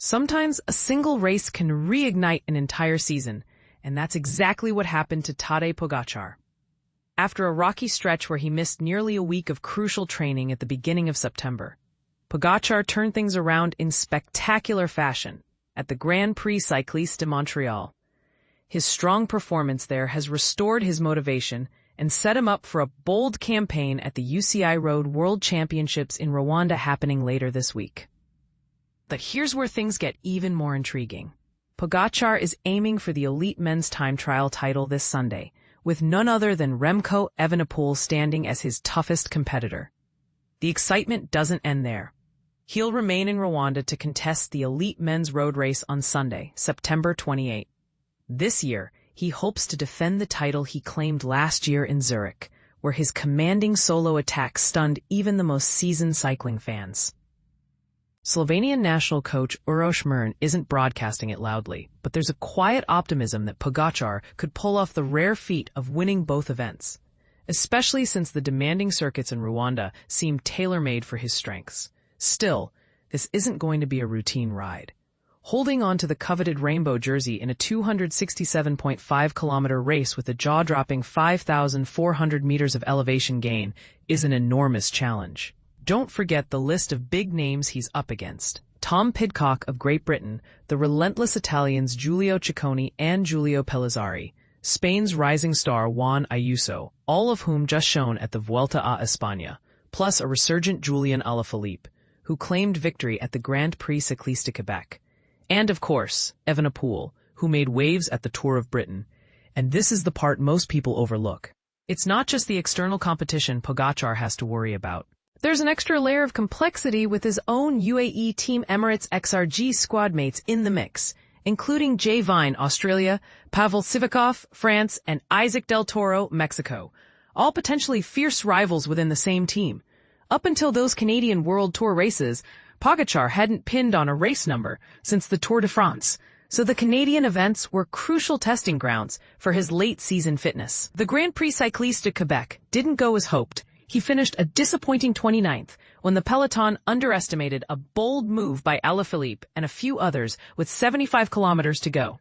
Sometimes a single race can reignite an entire season, and that's exactly what happened to Tadej Pogačar. After a rocky stretch where he missed nearly a week of crucial training at the beginning of September, Pogačar turned things around in spectacular fashion at the Grand Prix Cycliste de Montréal. His strong performance there has restored his motivation and set him up for a bold campaign at the UCI Road World Championships in Rwanda happening later this week. But here's where things get even more intriguing. Pogačar is aiming for the elite men's time trial title this Sunday, with none other than Remco Evenepoel standing as his toughest competitor. The excitement doesn't end there. He'll remain in Rwanda to contest the elite men's road race on Sunday, September 28. This year, he hopes to defend the title he claimed last year in Zurich, where his commanding solo attack stunned even the most seasoned cycling fans. Slovenian national coach Uroš Mrn isn't broadcasting it loudly, but there's a quiet optimism that Pogačar could pull off the rare feat of winning both events, especially since the demanding circuits in Rwanda seem tailor-made for his strengths. Still, this isn't going to be a routine ride. Holding on to the coveted rainbow jersey in a 267.5-kilometer race with a jaw-dropping 5,400 meters of elevation gain is an enormous challenge. Don't forget the list of big names he's up against. Tom Pidcock of Great Britain, the relentless Italians Giulio Ciccone and Giulio Pellizzari, Spain's rising star Juan Ayuso, all of whom just shone at the Vuelta a España, plus a resurgent Julian Alaphilippe, who claimed victory at the Grand Prix Cycliste de Quebec. And of course, Evenepoel, who made waves at the Tour of Britain. And this is the part most people overlook. It's not just the external competition Pogačar has to worry about. There's an extra layer of complexity with his own UAE Team Emirates XRG squad mates in the mix, including Jay Vine, Australia, Pavel Sivakov, France, and Isaac Del Toro, Mexico, all potentially fierce rivals within the same team. Up until those Canadian World Tour races, Pogačar hadn't pinned on a race number since the Tour de France, so the Canadian events were crucial testing grounds for his late-season fitness. The Grand Prix Cycliste de Quebec didn't go as hoped. He finished a disappointing 29th when the peloton underestimated a bold move by Alaphilippe and a few others with 75 kilometers to go.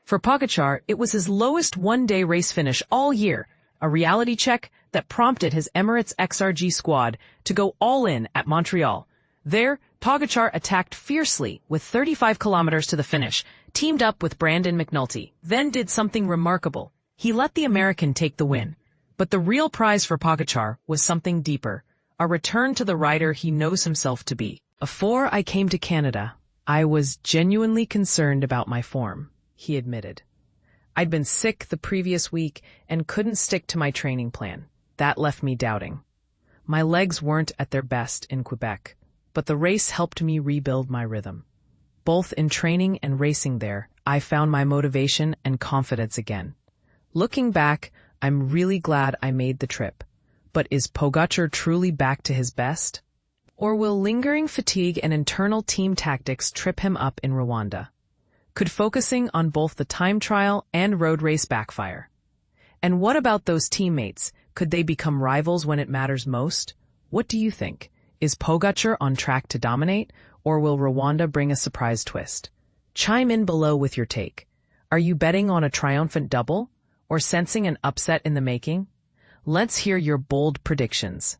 For Pogačar, it was his lowest one-day race finish all year, a reality check that prompted his Emirates XRG squad to go all in at Montreal. There, Pogačar attacked fiercely with 35 kilometers to the finish, teamed up with Brandon McNulty, then did something remarkable. He let the American take the win. But the real prize for Pogačar was something deeper, a return to the rider he knows himself to be. Before I came to Canada, I was genuinely concerned about my form, he admitted. I'd been sick the previous week and couldn't stick to my training plan. That left me doubting. My legs weren't at their best in Quebec, but the race helped me rebuild my rhythm. Both in training and racing there, I found my motivation and confidence again. Looking back, I'm really glad I made the trip. But is Pogačar truly back to his best? Or will lingering fatigue and internal team tactics trip him up in Rwanda? Could focusing on both the time trial and road race backfire? And what about those teammates? Could they become rivals when it matters most? What do you think? Is Pogačar on track to dominate, or will Rwanda bring a surprise twist? Chime in below with your take. Are you betting on a triumphant double? Or sensing an upset in the making? Let's hear your bold predictions.